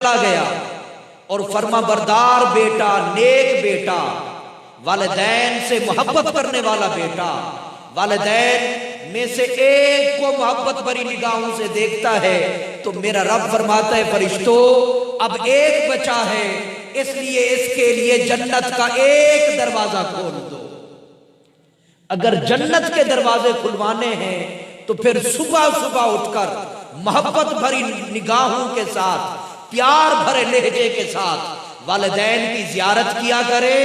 चला गया और फर्मा बरदार बेटा, नेक बेटा, वालिदैन से मोहब्बत करने वाला बेटा, वालिदैन में से एक को मोहब्बत भरी निगाहों से देखता है तो मेरा रब फरमाता है फरिश्तों अब एक बचा है, इसलिए इसके लिए जन्नत का एक दरवाजा खोल दो। अगर जन्नत के दरवाजे खुलवाने हैं तो फिर सुबह सुबह उठकर मोहब्बत भरी निगाहों के साथ, प्यार भरे लहजे के साथ वालिदैन की जियारत किया करे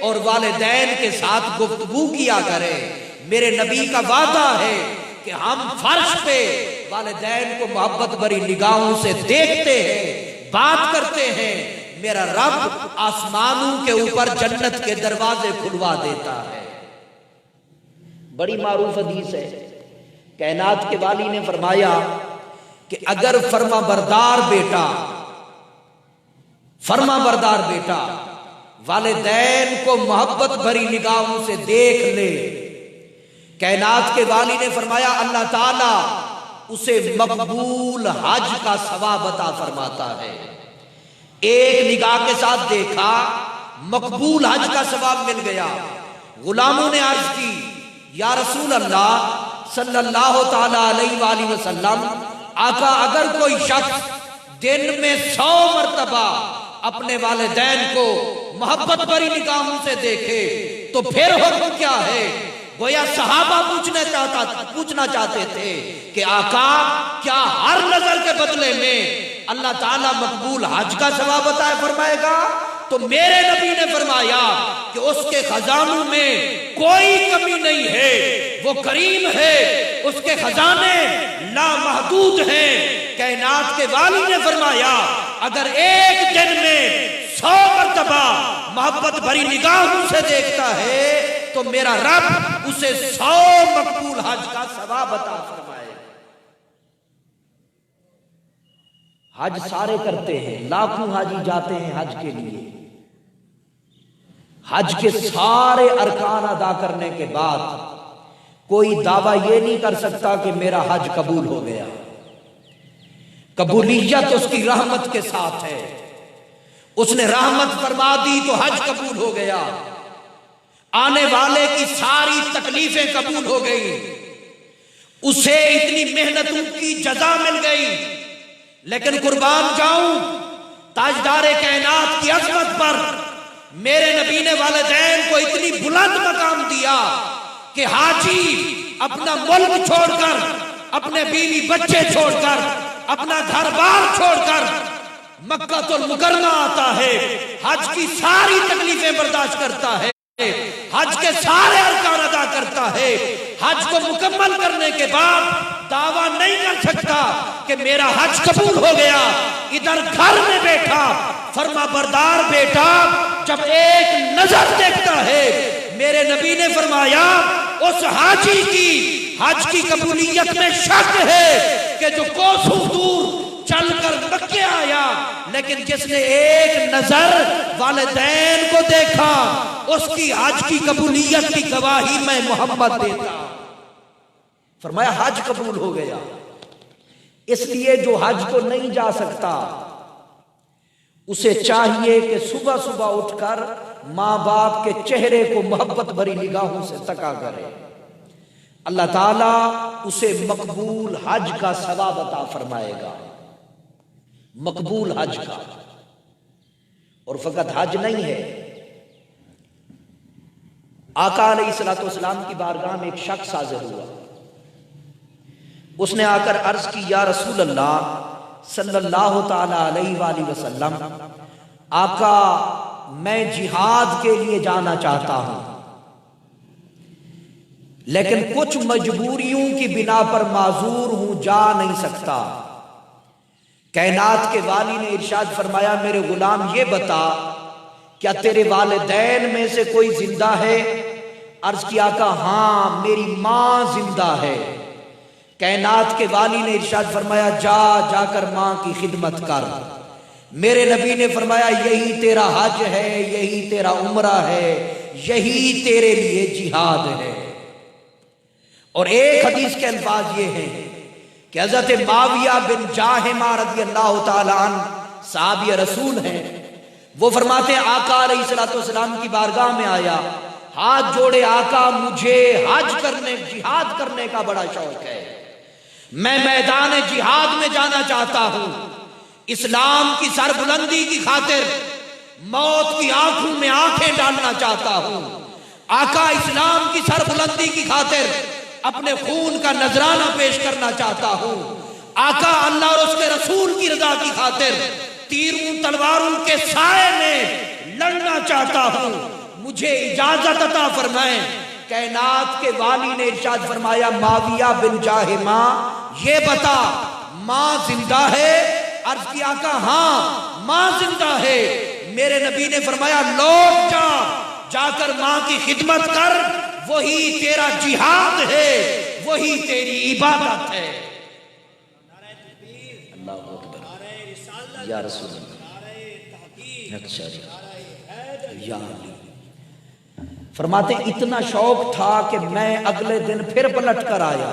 और वालिदैन के साथ गुफ्तगू किया करे। मेरे नबी का वादा है कि हम फर्श पे वालिदैन को मोहब्बत भरी निगाहों से देखते हैं, बात करते हैं। मेरा रब आसमानों के ऊपर जन्नत के दरवाजे खुलवा देता है। बड़ी मारूफ हदीस है। कायनात के वाली ने फरमाया कि अगर फर्मा बरदार बेटा वालिदैन को मोहब्बत भरी निगाहों से देख ले, कायनात के वाली ने फरमाया अल्लाह ताला उसे मकबूल हज का सवाब अता फरमाता है। एक निगाह के साथ देखा, मकबूल हज का सवाब मिल गया। गुलामों ने अर्ज की या रसूल अल्लाह सल्लल्लाहु ताला अलैहि वसल्लम, आका अगर कोई शख्स दिन में 100 मर्तबा अपने वालिदैन को मोहब्बत भरी निगाहों से देखे तो फिर हुक्म क्या है? गोया सहाबा पूछना चाहते थे कि आका क्या हर नजर के बदले में अल्लाह ताला मकबूल हज का सवाब अता फरमाएगा? तो मेरे नबी ने फरमाया कि उसके खजानों में कोई कमी नहीं है, वो करीम है, उसके खजाने लामहदूद हैं। कायनात के वाली ने फरमाया अगर एक दिन में 100 मर्तबा मोहब्बत भरी निगाहों से देखता है तो मेरा रब उसे 100 मकबूल हज का सवाब अता फरमाए। हज सारे करते हैं, लाखों हाजी जाते हैं हज के लिए। हज के सारे अरकान अदा करने के बाद कोई दावा यह नहीं कर सकता कि मेरा हज कबूल हो गया। कबूलियत उसकी रहमत के साथ है। उसने रहमत फरमा दी तो हज कबूल हो गया। आने वाले की सारी तकलीफें कबूल हो गई। उसे इतनी मेहनतों की जजा मिल गई। लेकिन कुर्बान जाऊं ताजदारे कायनात की अजमत पर, मेरे नबी ने वालिदैन को इतनी बुलंद मकाम दिया कि हाजी अपना मुल्क छोड़कर, अपने बीवी बच्चे छोड़कर, अपना घर बार छोड़कर मक्कातुल मुकर्रमा आता है, हज की सारी तकलीफें बर्दाश्त करता है, हज के सारे अरकान अदा करता है। हज को मुकम्मल करने के बाद दावा नहीं कर सकता कि मेरा हज कबूल हो गया। इधर घर में बैठा फर्मा बरदार बेटा जब एक नजर देखता है, मेरे नबी ने फरमाया उस हाजी की हज की कबूलियत में शक है कि जो कोसों दूर चलकर मक्के आया, लेकिन जिसने एक नजर वालिदैन को देखा उसकी हज की कबूलियत की गवाही मैं मोहम्मद देता। फरमाया हज कबूल हो गया। इसलिए जो हज को नहीं जा सकता उसे चाहिए कि सुबह सुबह उठकर माँ बाप के चेहरे को मोहब्बत भरी निगाहों से तका करे। अल्लाह ताला उसे मकबूल हज का सवाब अता फरमाएगा। मकबूल हज का। और फकत हज नहीं है, आका अलैहिस्सलातु वस्सलाम की बारगाह में एक शख्स हाजिर हुआ। उसने आकर अर्ज की या रसूल अल्लाह सल्लल्लाहु ताला अलैहि वसल्लम, आका मैं जिहाद के लिए जाना चाहता हूं, लेकिन कुछ मजबूरियों की बिना पर माजूर हूं, जा नहीं सकता। कायनात के वाली ने इरशाद फरमाया मेरे गुलाम ये बता क्या तेरे वालिदैन में से कोई जिंदा है? अर्ज किया आका हां मेरी मां जिंदा है। कायनात के वाली ने इरशाद फरमाया जाकर मां की खिदमत कर। मेरे नबी ने फरमाया यही तेरा हज है, यही तेरा उम्रा है, यही तेरे लिए जिहाद है। और एक हदीस के अल्फाज ये हैं कि हज़रत माविया बिन जाहिमा रज़ियल्लाहु ताला अन्हु साहबी रसूल हैं, वो फरमाते हैं आका अलैहिस्सलाम की बारगाह में आया, हाथ जोड़े, आका मुझे हज करने, जिहाद करने का बड़ा शौक है, मैं मैदान जिहाद में जाना चाहता हूं, इस्लाम की सरबुलंदी की खातिर मौत की आंखों में आंखें डालना चाहता हूं, आका इस्लाम की सरबुलंदी की खातिर अपने खून का नजराना पेश करना चाहता हूं, आका अल्लाह और उसके रसूल की रजा की खातिर तीरों तलवारों के साए में लड़ना चाहता हूं, मुझे इजाजत अता फरमाएं। कायनात के वाली ने इरशाद फरमाया, माविया बिन जाहिमा, ये बता मां जिंदा है? अर्ज किया, आका हां मां जिंदा है। मेरे नबी ने फरमाया, लौट जा, जाकर मां की खिदमत कर, वही तेरा जिहाद है, वही तेरी इबादत है। अल्लाह अकबर या रसूल अल्लाह। अच्छा या फरमाते इतना शौक था कि मैं अगले दिन फिर पलट कर आया,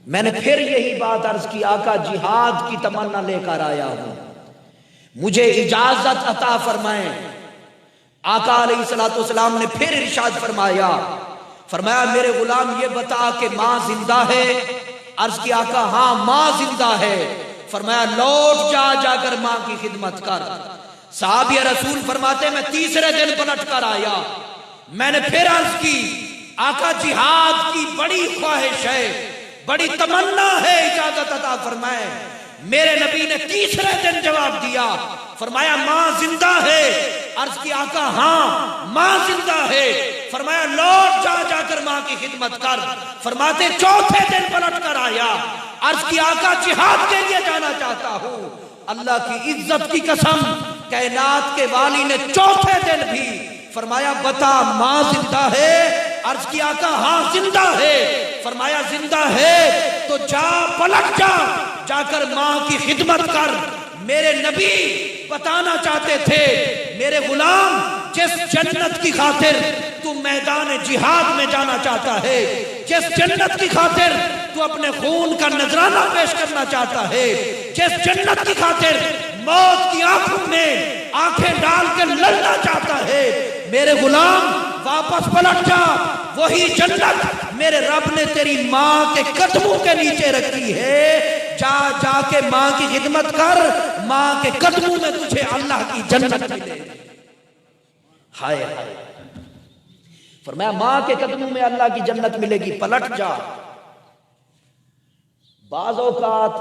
मैंने फिर यही बात अर्ज की, आका जिहाद की तमन्ना लेकर आया हूं, मुझे इजाजत अता फरमाएं। आका अलैहिस्सलाम ने फिर इरशाद फरमाया, मेरे गुलाम ये बता कि मां जिंदा है? अर्ज किया, आका हां मां जिंदा है। फरमाया, लौट जा, जाकर मां की खिदमत कर। साहब या रसूल फरमाते, मैं तीसरे दिन पलट कर आया, मैंने फिर अर्ज की, आका जिहाद की बड़ी ख्वाहिश है, बड़ी तमन्ना है, इजाजत अता फरमाए। मेरे नबी ने तीसरे दिन जवाब दिया, फरमाया मां जिंदा है? अर्ज की, आका हां मां जिंदा है। फरमाया, लौट जा, जाकर मां की खिदमत कर। फरमाते चौथे दिन पलट कर आया, अर्ज की, आका जिहाद के लिए जाना चाहता हूं। अल्लाह की इज्जत की कसम, कायनात के वाली ने चौथे दिन भी फरमाया, बता मां जिंदा है? अर्ज किया, आका हां जिंदा है। फरमाया, जिंदा है तो जा, पलट जा, जाकर मां की खिदमत कर। मेरे नबी बताना चाहते थे, मेरे गुलाम जिस जन्नत की खातिर तू मैदान जिहाद में जाना चाहता है, जिस जन्नत की खातिर तू अपने खून का नजराना पेश करना चाहता है, जिस जन्नत की खातिर मौत की आंखों में आंखें डाल कर लड़ना चाहता है, मेरे गुलाम वापस पलट जा, वही जन्नत मेरे रब ने तेरी मां के कदमों के नीचे रखी है, जा जाके मां की खिदमत कर, मां के कदमों में तुझे अल्लाह की जन्नत मिलेगी। हाय हाय, फरमाया मां के कदमों में अल्लाह की जन्नत मिलेगी, पलट जा। बाज़ औक़ात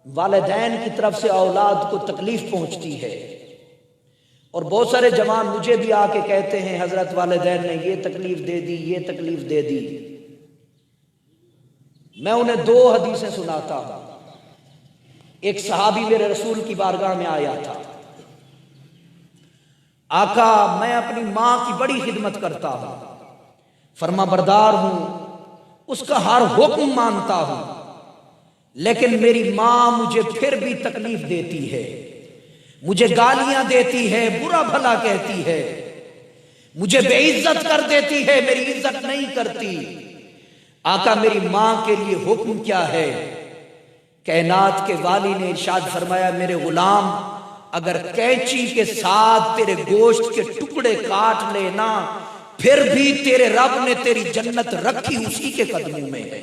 वालिदैन की तरफ से औलाद को तकलीफ पहुंचती है, और बहुत सारे जवान मुझे भी आके कहते हैं, हजरत वालिदैन ने ये तकलीफ दे दी, ये तकलीफ दे दी। मैं उन्हें दो हदीसें सुनाता हूं। एक सहाबी मेरे रसूल की बारगाह में आया था, आका मैं अपनी मां की बड़ी खिदमत करता हूं, फरमा बरदार हूं, उसका हर हुक्म मानता हूं, लेकिन मेरी मां मुझे फिर भी तकलीफ देती है, मुझे गालियां देती है, बुरा भला कहती है, मुझे बेइज्जत कर देती है, मेरी इज्जत नहीं करती। आका मेरी मां के लिए हुक्म क्या है? कायनात के वाली ने इरशाद फरमाया, मेरे गुलाम अगर कैंची के साथ तेरे गोश्त के टुकड़े काट लेना, फिर भी तेरे रब ने तेरी जन्नत रखी उसी के कदमों में है।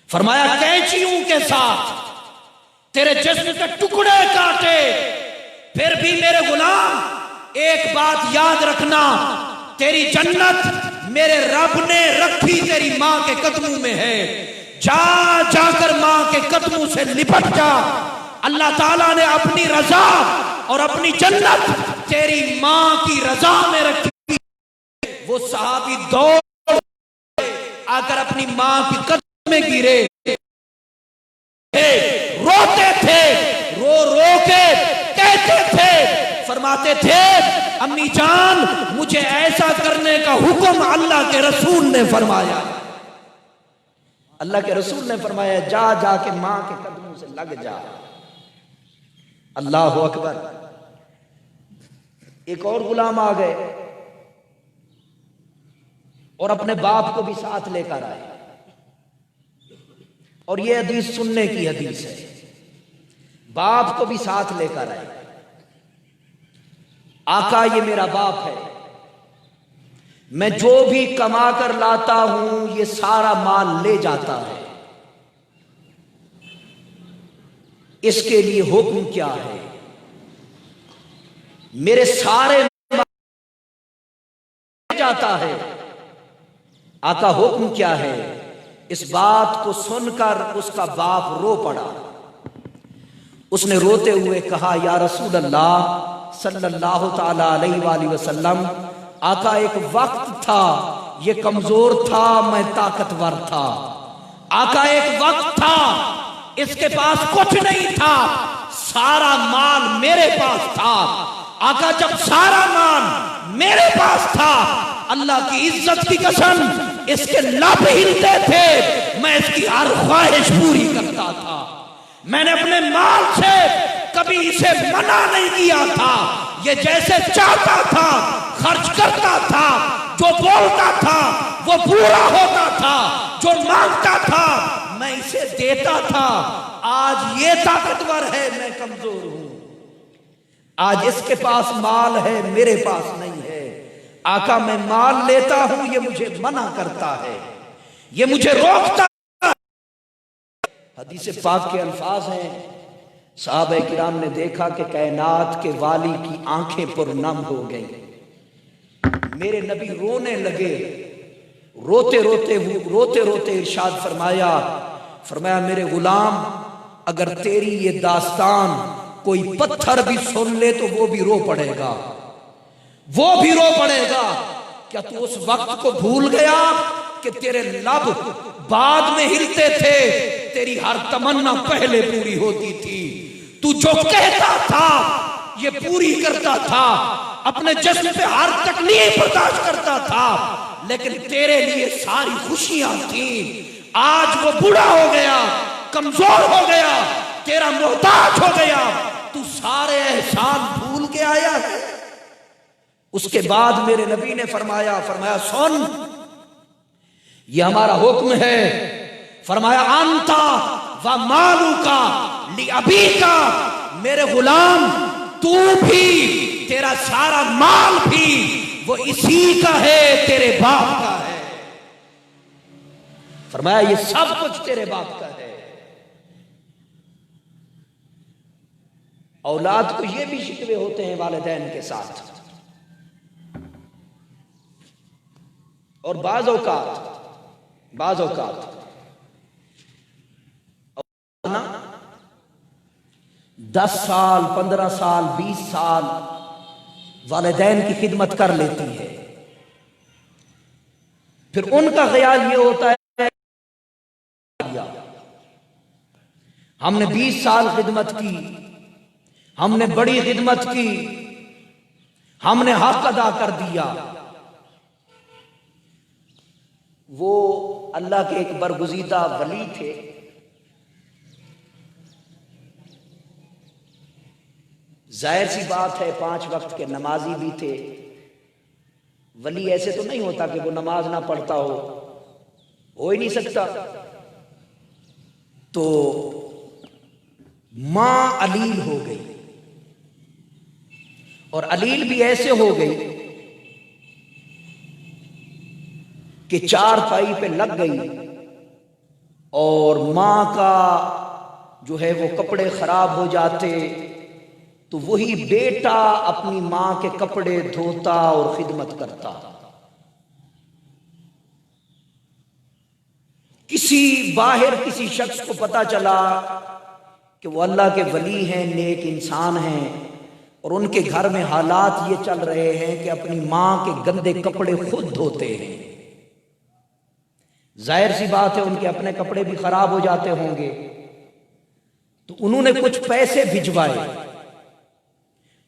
फरमाया कैंचियों के साथ तेरे जिस्म के टुकड़े काटे, फिर भी मेरे गुलाम एक बात याद रखना, तेरी जन्नत मेरे रब ने रखी तेरी मां के कदमों में है। जा जाकर मां के कदमों से लिपट जा, अल्लाह ताला ने अपनी रजा और अपनी जन्नत तेरी मां की रजा में रखी। वो सहाबी दौड़ आकर अपनी मां की कदम में गिरे, रोते थे, रो रो के कहते थे, फरमाते थे अम्मी जान मुझे ऐसा करने का हुक्म अल्लाह के रसूल ने फरमाया। अल्लाह के रसूल ने फरमाया जा जाके मां के कदमों से लग जा। अल्लाह अकबर। एक और गुलाम आ गए और अपने बाप को भी साथ लेकर आए, और यह हदीस सुनने की हदीस है। बाप को भी साथ लेकर आए। आका ये मेरा बाप है, मैं जो भी कमा कर लाता हूं ये सारा माल ले जाता है, इसके लिए हुक्म क्या है? मेरे सारे जाता है, आका हुक्म क्या है? इस बात को सुनकर उसका बाप रो पड़ा। उसने रोते हुए कहा, या रसूल अल्लाह सल्लल्लाहु ताला अलैहि वसल्लम, आका एक वक्त था ये कमजोर था, मैं ताकतवर था। आका एक वक्त था इसके पास कुछ नहीं था, सारा माल मेरे पास था। आका जब सारा माल मेरे पास था, अल्लाह की इज्जत की कसम इसके लब हिलते थे, मैं इसकी हर ख्वाहिश पूरी करता था। मैंने अपने माल से कभी इसे मना नहीं किया था, ये जैसे चाहता था खर्च करता था, जो बोलता था वो पूरा होता था, जो मांगता था मैं इसे देता था। आज ये ताकतवर है, मैं कमजोर हूं। आज इसके पास माल है, मेरे पास नहीं है। आका मैं माल लेता हूं, ये मुझे मना करता है, ये मुझे रोकता है। हदीस पाक के अल्फाज हैं, सहाबा किराम ने देखा कि कायनात के वाली की आंखें पुरनम हो गई। मेरे नबी रोने लगे, रोते रोते इरशाद फरमाया मेरे गुलाम, अगर तेरी ये दास्तान कोई पत्थर भी सुन ले तो वो भी रो पड़ेगा, वो भी रो पड़ेगा। क्या तू उस वक्त को भूल गया कि तेरे लब बाद में हिलते थे, तेरी हर तमन्ना पहले पूरी होती थी, तू जो कहता था ये पूरी करता था, अपने जिस्म पे हर तकलीफ बर्दाश्त करता था, लेकिन तेरे लिए सारी खुशियां थी। आज वो बूढ़ा हो गया, कमजोर हो गया, तेरा मोहताज हो गया, तू सारे एहसान भूल के आया है। उसके बाद मेरे नबी ने फरमाया सुन, ये हमारा हुक्म है। फरमाया अंता व मालूका ली अबीका, मेरे गुलाम तू भी, तेरा सारा माल भी वो इसी का है, तेरे बाप का है। फरमाया ये सब कुछ तेरे बाप का है। औलाद को ये भी शिकवे होते हैं वालिदैन के साथ, और बाज़ औकात 10 साल 15 साल 20 साल वालिदैन की खिदमत कर लेती है, फिर उनका ख्याल ये होता है हमने 20 साल खिदमत की, हमने बड़ी खिदमत की, हमने हक अदा कर दिया। वो अल्लाह के एक बरगुज़ीदा वली थे, जाहिर सी बात है 5 वक्त के नमाजी भी थे। वली ऐसे तो नहीं होता कि वो नमाज ना पढ़ता हो ही नहीं सकता। तो मां अलील हो गई, और अलील भी ऐसे हो गई कि चारपाई पे लग गई, और मां का जो है वो कपड़े खराब हो जाते तो वही बेटा अपनी मां के कपड़े धोता और खिदमत करता। किसी शख्स को पता चला कि वो अल्लाह के वली हैं, नेक इंसान हैं, और उनके घर में हालात ये चल रहे हैं कि अपनी मां के गंदे कपड़े खुद धोते हैं। जाहिर सी बात है उनके अपने कपड़े भी खराब हो जाते होंगे। तो उन्होंने कुछ पैसे भिजवाए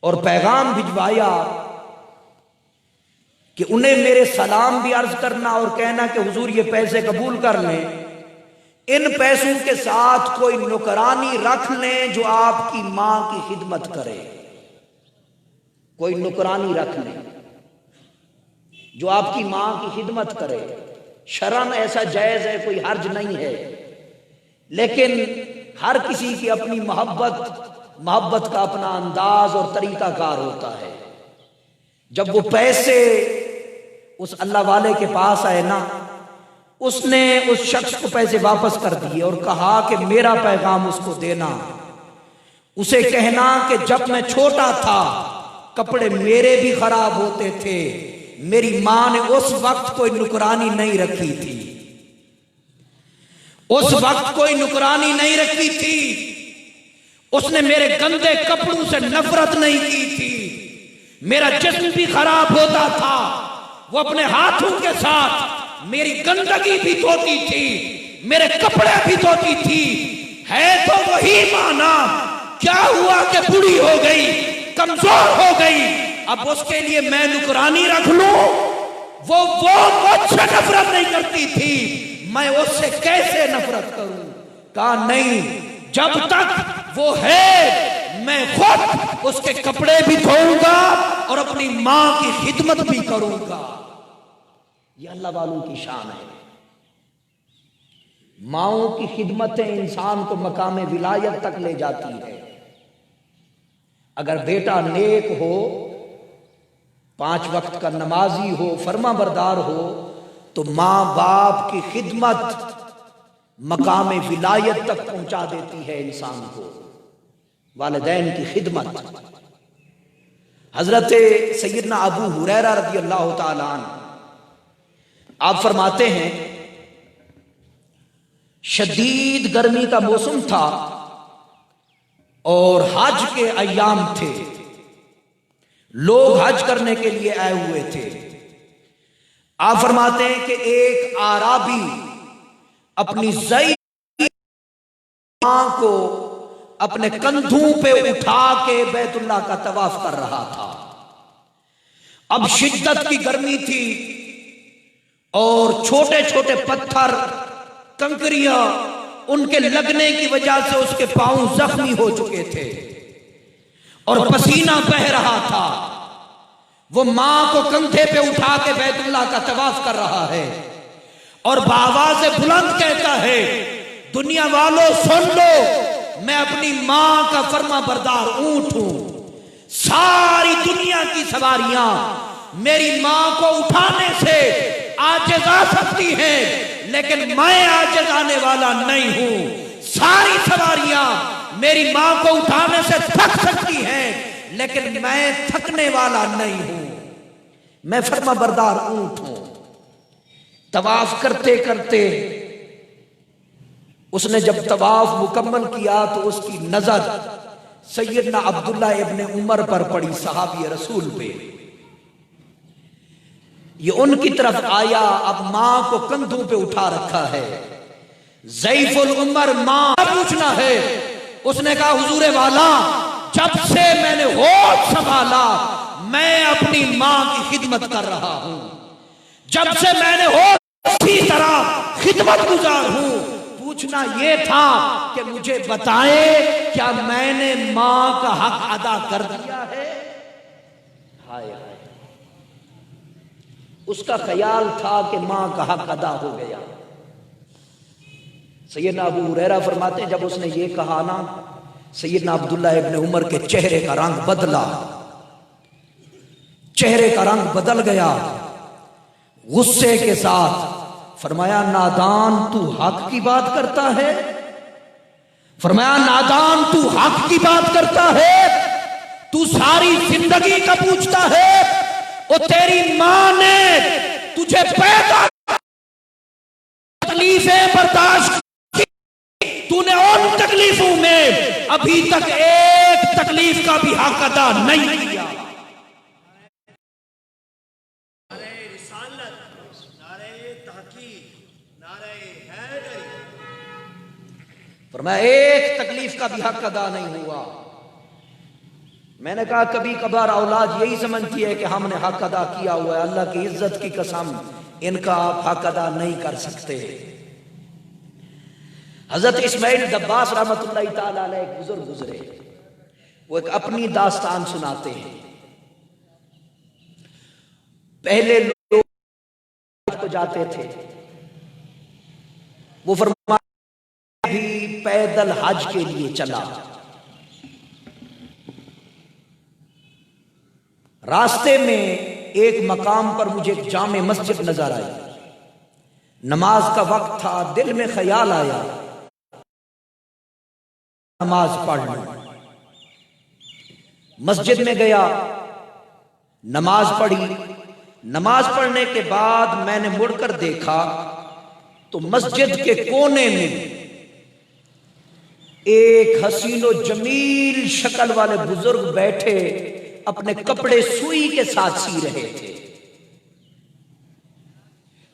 और पैगाम भिजवाया कि उन्हें मेरे सलाम भी अर्ज करना और कहना कि हुजूर ये पैसे कबूल कर लें, इन पैसों के साथ कोई नौकरानी रख लें जो आपकी मां की खिदमत करे। कोई नौकरानी रख लें जो आपकी मां की खिदमत करे। शरन ऐसा जायज है, कोई हर्ज नहीं है, लेकिन हर किसी की अपनी मोहब्बत मोहब्बत का अपना अंदाज और तरीकाकार होता है। जब वो पैसे उस अल्लाह वाले के पास आए ना, उसने उस शख्स को पैसे वापस कर दिए और कहा कि मेरा पैगाम उसको देना, उसे कहना कि जब मैं छोटा था कपड़े मेरे भी खराब होते थे, मेरी मां ने उस वक्त कोई नुकरानी नहीं रखी थी, उस वक्त कोई नुकरानी नहीं रखी थी, उसने मेरे गंदे कपड़ों से नफरत नहीं की थी, मेरा जिस्म भी खराब होता था, वो अपने हाथों के साथ मेरी गंदगी भी धोती थी, मेरे कपड़े भी धोती थी। है तो वही माना, क्या हुआ कि बूढ़ी हो गई, कमजोर हो गई, अब उसके लिए मैं नुकरानी रख लूं? वो मुझसे नफरत नहीं करती थी, मैं उससे कैसे नफरत करूं? कहा नहीं, जब तक वो है मैं खुद उसके कपड़े भी धोऊंगा और अपनी मां की खिदमत भी करूंगा। ये अल्लाह वालों की शान है। माओं की खिदमतें इंसान को मकाम विलायत तक ले जाती है। अगर बेटा नेक हो, 5 वक्त का नमाजी हो, फर्मा बरदार हो, तो मां बाप की खिदमत मकाम विलायत तक पहुंचा देती है इंसान को। वालिदैन की खिदमत। हजरत सैयदना अबू हुरैरा रज़ी अल्लाह ताला अन्हु आप फरमाते हैं, शदीद गर्मी का मौसम था और हज के अय्याम थे, लोग हज करने के लिए आए हुए थे। आप फरमाते हैं कि एक आराबी अपनी ज़ईफ़ मां को अपने कंधों पे उठा के बैतुल्लाह का तवाफ कर रहा था। अब शिद्दत की गर्मी थी और छोटे छोटे पत्थर, कंकरियां उनके लगने की वजह से उसके पांव जख्मी हो चुके थे और पसीना बह रहा था। वो मां को कंधे पे उठा के बैतुल्लाह का तवाफ कर रहा है और आवाज़ से बुलंद कहता है, दुनिया वालों सुन लो, मैं अपनी मां का फर्मा बरदार ऊंट हूं। सारी दुनिया की सवारियां मेरी मां को उठाने से आजिज़ आ सकती हैं, लेकिन मैं आजिज़ आने वाला नहीं हूं। सारी सवारियां मेरी मां को उठाने से थक सकती हैं, लेकिन मैं थकने वाला नहीं हूं। मैं फर्मा बरदार ऊंट हूं। तवाफ करते करते उसने जब तवाफ मुकम्मल किया तो उसकी नजर सैयदना अब्दुल्ला इब्ने उमर पर पड़ी, सहाबी रसूल पे। ये उनकी तरफ आया, अब मां को कंधों पे उठा रखा है, ज़ईफ़ुल उमर मां पूछना है। उसने कहा, हुजूरे वाला, जब से मैंने होश संभाला मैं अपनी मां की खिदमत कर रहा हूं, जब से मैंने होश इसी तरह खिदमत गुजार हूं। पूछना यह था कि मुझे बताए, क्या मैंने मां का हक अदा कर दिया है? हाय हाय, उसका ख्याल था कि मां का हक अदा हो गया। सैयदना अबू हुरैरा फरमाते हैं, जब उसने ये कहा ना, सैयदना अब्दुल्ला इब्ने उमर के चेहरे का रंग बदला, चेहरे का रंग बदल गया। गुस्से के साथ फरमाया, नादान तू हक की बात करता है? फरमाया, नादान तू हक की बात करता है? तू सारी जिंदगी का पूछता है? और तेरी मां ने तुझे पैदा तकलीफें बर्दाश्त की, तूने उन तकलीफों में अभी तक एक तकलीफ का भी हक अदा नहीं किया। फरमाया, एक तकलीफ का भी हक अदा नहीं हुआ। मैंने कहा, कभी कभार औलाद यही समझती है कि हमने हक अदा किया हुआ है। अल्लाह की इज्जत की कसम, इनका आप हक अदा नहीं कर सकते। हजरत इस्माइल दब्बास रहमतुल्लाह ताला अलैह एक बुजुर्ग गुजरे, वो एक अपनी दास्तान सुनाते हैं। पहले लोग को जाते थे, वो फरमाया भी पैदल हज के लिए चला। रास्ते में एक मकाम पर मुझे एक जामे मस्जिद नजर आई। नमाज का वक्त था, दिल में ख्याल आया नमाज पढ़ लूं। मस्जिद में गया, नमाज पढ़ी। नमाज पढ़ने के बाद मैंने मुड़कर देखा तो मस्जिद के कोने में एक हसीनो जमील शक्ल वाले बुजुर्ग बैठे अपने कपड़े सुई के साथ सी रहे थे।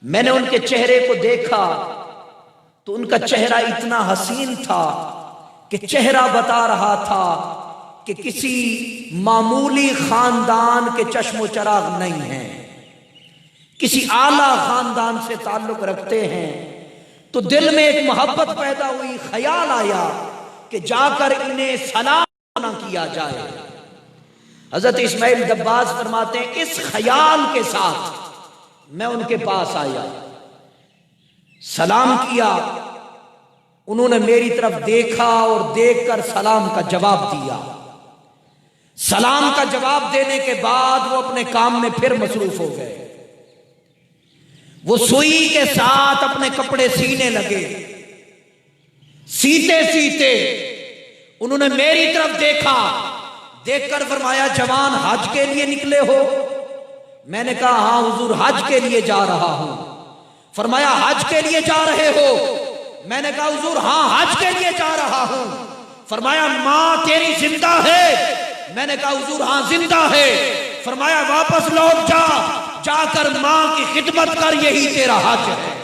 मैंने उनके चेहरे को देखा तो उनका चेहरा इतना हसीन था कि चेहरा बता रहा था कि किसी मामूली खानदान के चश्मो चराग नहीं हैं, किसी आला खानदान से ताल्लुक रखते हैं। तो दिल में एक मोहब्बत पैदा हुई, ख्याल आया कि जाकर इन्हें सलाम ना किया जाए। हजरत इस्माइल दब्बास फरमाते हैं, इस ख्याल के साथ मैं उनके पास आया, सलाम किया। उन्होंने मेरी तरफ देखा और देखकर सलाम का जवाब दिया। सलाम का जवाब देने के बाद वो अपने काम में फिर मसरूफ हो गए। वो सुई के साथ अपने कपड़े सीने लगे। सीते सीते उन्होंने मेरी तरफ देखा, देखकर फरमाया, जवान हज के लिए निकले हो? मैंने कहा, हां हुजूर, हज के लिए जा रहा हूं। फरमाया, हज के लिए जा रहे हो? मैंने कहा, हुजूर हां हज के लिए जा रहा हूं। फरमाया, मां तेरी जिंदा है? मैंने कहा, हुजूर हां जिंदा है। फरमाया, वापस लौट जा, जाकर मां की खिदमत कर, यही तेरा हज है।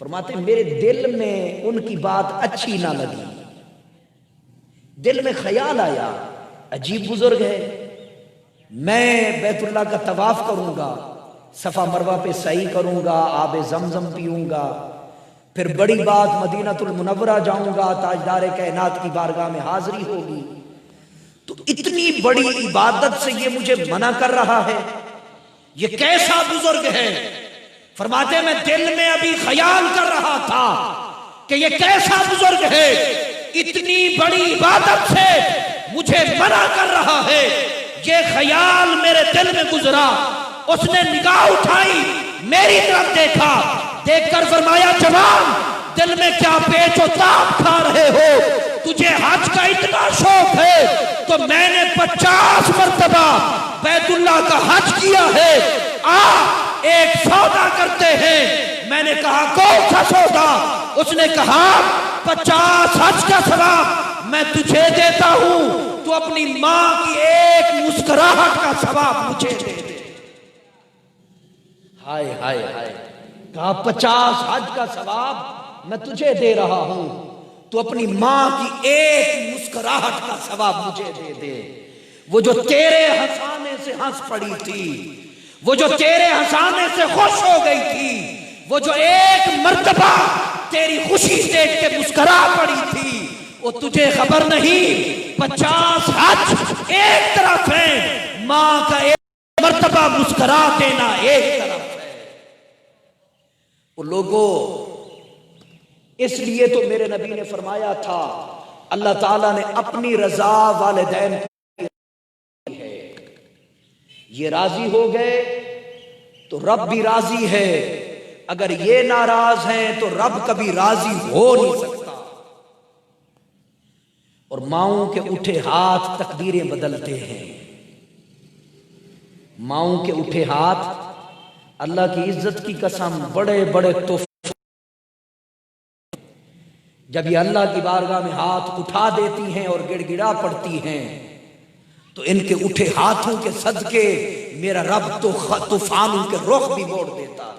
फरमाते मेरे दिल में उनकी बात अच्छी ना लगी। दिल में ख्याल आया, अजीब बुजुर्ग है। मैं बैतुल्लाह का तवाफ करूंगा, सफा मरवा पे सही करूंगा, आबे जमजम पीऊंगा, फिर बड़ी बात मदीनातुल मुनव्वरा जाऊंगा, ताजदार कायनात की बारगाह में हाजिरी होगी। तो इतनी बड़ी इबादत से ये मुझे मना कर रहा है, ये कैसा बुजुर्ग है? फरमाते मैं दिल में अभी ख्याल कर रहा था कि ये कैसा बुजुर्ग है, इतनी बड़ी इबादत से मुझे मना कर रहा है। ये ख्याल मेरे दिल में गुजरा। उसने निगाह उठाई, मेरी तरफ देखा, देखकर फरमाया, जवान दिल में क्या पेच और ताप खा रहे हो? तुझे हज का इतना शौक है तो मैंने 50 मरतबा बैतुल्लाह का हज किया है। आ एक सौदा करते हैं। मैंने कहा, कौन सा सौदा? उसने कहा, 50 हज का सवाब मैं तुझे देता हूं, तू अपनी मां की एक मुस्कुराहट का सवाब मुझे दे दे। हाय हाय हाय। कहा, 50 हज का सवाब मैं तुझे दे रहा हूं, तू अपनी मां की एक मुस्कुराहट का सवाब मुझे दे दे। वो जो तेरे हंसाने से हंस पड़ी थी, वो जो तेरे हंसाने से खुश हो गई थी, वो जो एक मर्तबा तेरी खुशी देख के मुस्कुरा पड़ी थी, वो तुझे खबर नहीं। 50 हज एक तरफ है, मां का एक मर्तबा मुस्कुरा देना एक तरफ है। वो लोगों, इसलिए तो मेरे नबी ने फरमाया था, अल्लाह ताला ने अपनी रजा वालिदैन है, ये राजी हो गए तो रब भी राजी है, अगर ये नाराज हैं तो रब कभी राजी हो नहीं सकता। और माओं के उठे हाथ तकदीरें बदलते हैं। माओं के उठे हाथ, अल्लाह की इज्जत की कसम, बड़े बड़े तोहफे। जब ये अल्लाह की बारगाह में हाथ उठा देती हैं और गिड़गिड़ा पड़ती हैं, तो इनके उठे हाथों के सदके मेरा रब तो तूफानों के रुख भी मोड़ देता है।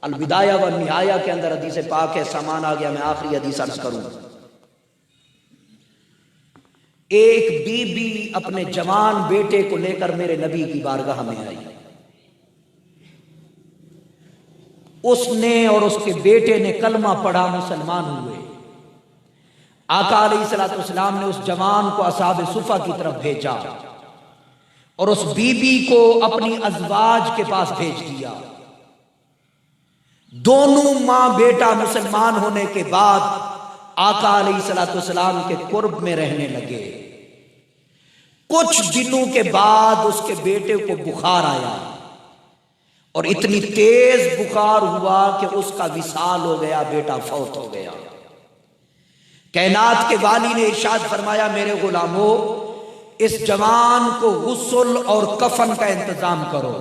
अलविदाया व निहाया के अंदर हदीस पाक है, सामान आ गया, मैं आखिरी हदीस अर्ज करूं। एक बीबी अपने जवान बेटे को लेकर मेरे नबी की बारगाह में आई। उसने और उसके बेटे ने कलमा पढ़ा, मुसलमान हुए। आका अलैहिस्सलाम ने उस जवान को असहाब सुफा की तरफ भेजा और उस बीबी को अपनी अज़वाज के पास भेज दिया। दोनों मां बेटा मुसलमान होने के बाद आका अलैहिस्सलाम के कुर्ब में रहने लगे। कुछ दिनों के बाद उसके बेटे को बुखार आया और इतनी तेज बुखार हुआ कि उसका विसाल हो गया, बेटा फौत हो गया। कायनात के वाली ने इरशाद फरमाया, मेरे गुलामों, इस जवान को गुस्ल और कफन का इंतजाम करो।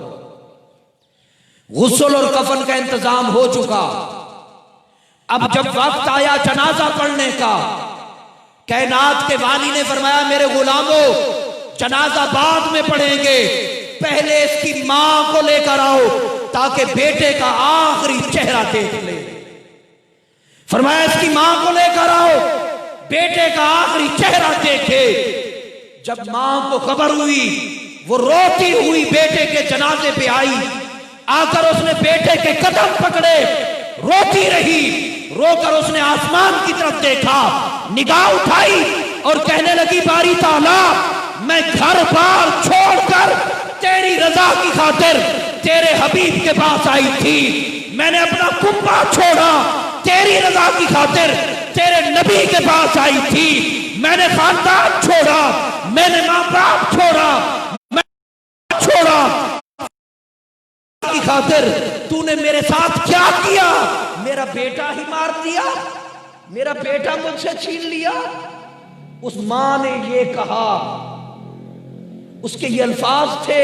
गुस्ल और कफन का इंतजाम हो चुका। अब जब वक्त आया जनाजा पढ़ने का, कायनात के वाली ने फरमाया, मेरे गुलामों, जनाजा बाद में पढ़ेंगे, पहले इसकी मां को लेकर आओ ताकि बेटे का आखिरी चेहरा देख ले। फरमाया इसकी मां को लेकर आओ, बेटे का आखिरी चेहरा देखे। जब मां को खबर हुई, वो रोती हुई बेटे के जनाजे पे आई, आकर उसने बेटे के कदम पकड़े, रोती रही। रोकर उसने आसमान की तरफ देखा, निगाह उठाई और कहने लगी, बारी ताला, मैं घर बार छोड़कर तेरी रजा की खातिर तेरे हबीब के पास आई थी। मैंने अपना कुंबा छोड़ा, तेरी रजा की खातिर तेरे नबी के पास आई थी। मैंने खानदान छोड़ा, मैंने माँ बाप छोड़ा, मैं छोड़ा की खातिर तूने मेरे साथ क्या किया? मेरा बेटा ही मार दिया, मेरा बेटा मुझसे छीन लिया। उस मां ने ये कहा, उसके ये अल्फाज थे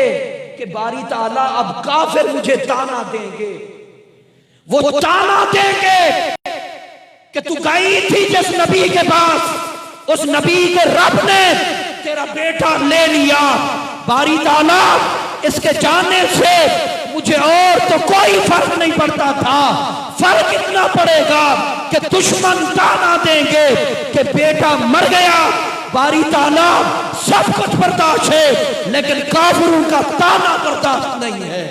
कि बारी ताला, अब काफिर मुझे ताना देंगे, वो ताना देंगे कि तू गई थी जिस नबी के पास, उस नबी के रब ने तेरा बेटा ले लिया। बारी ताला, इसके जाने से मुझे और तो कोई फर्क नहीं पड़ता था, फर्क इतना पड़ेगा कि दुश्मन ताना देंगे कि बेटा मर गया। बारी ताला, सब कुछ बर्दाश्त है, लेकिन काफिरों का ताना बर्दाश्त नहीं है।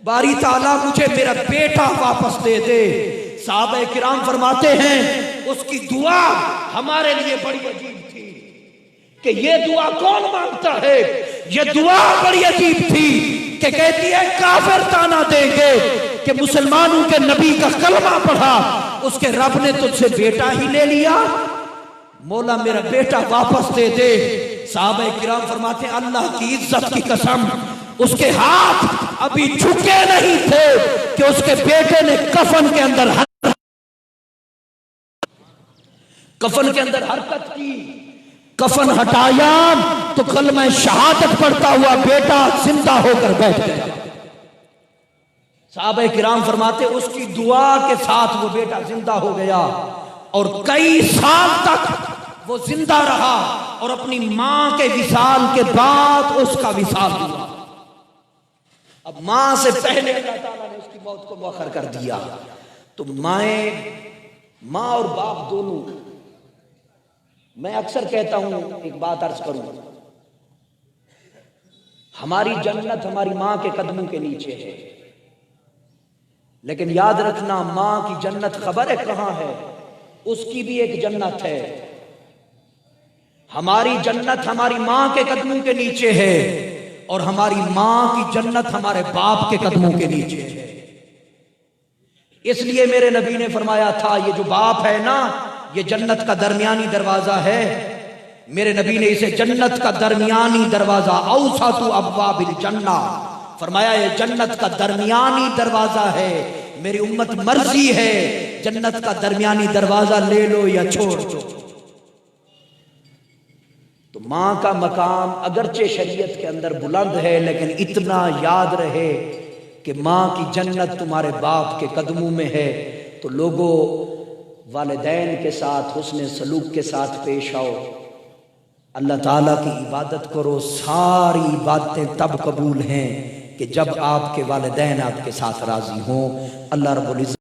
बारी ताला, मुझे मेरा बेटा वापस दे दे। साहबे किराम फरमाते हैं, उसकी दुआ हमारे लिए बड़ी अजीब थी कि ये दुआ कौन मांगता है। ये दुआ बड़ी अजीब थी कि कहती है, काफिर ताना देंगे कि मुसलमानों के नबी का कलमा पढ़ा, उसके रब ने तुझसे बेटा ही ले लिया, मौला मेरा बेटा वापस दे दे। साहबे किराम फरमाते हैं, अल्लाह की इज्जत की कसम, उसके हाथ अभी झुके नहीं थे कि उसके बेटे ने कफन के अंदर हरकत की। कफन हटाया तो कलमा शहादत पढ़ता हुआ बेटा जिंदा होकर बैठ गया। साहबे किराम फरमाते, उसकी दुआ के साथ वो बेटा जिंदा हो गया और कई साल तक वो जिंदा रहा और अपनी मां के विसाल के बाद उसका विसाल हुआ। अब मां से पहले अल्लाह ताला ने उसकी मौत को मुअख्खर कर दिया। तो मां और बाप दोनों, मैं अक्सर कहता हूं, एक बात अर्ज करूं, हमारी जन्नत हमारी मां के कदमों के नीचे है, लेकिन याद रखना, मां की जन्नत खबर है कहां है, उसकी भी एक जन्नत है। हमारी जन्नत हमारी मां के कदमों के नीचे है और हमारी मां की जन्नत हमारे बाप के कदमों के नीचे है। इसलिए मेरे नबी ने फरमाया था, ये जो बाप है ना, ये जन्नत का दरमियानी दरवाजा है। मेरे नबी ने इसे जन्नत का दरमियानी दरवाजा, औसतु अब्वाबिल जन्ना, फरमाया ये जन्नत का दरमियानी दरवाजा है। मेरी उम्मत मर्जी है, जन्नत का दरमियानी दरवाजा ले लो या छोड़ दो। तो मां का मकाम अगरचे शरीयत के अंदर बुलंद है, लेकिन इतना याद रहे कि मां की जन्नत तुम्हारे बाप के कदमों में है। तो लोगों, वालिदैन के साथ हुस्न सलूक के साथ पेश आओ, अल्लाह ताला की इबादत करो। सारी इबादतें तब कबूल हैं कि जब आपके वालिदैन आपके साथ राजी हों। अल्लाह रब्बुल इज्जत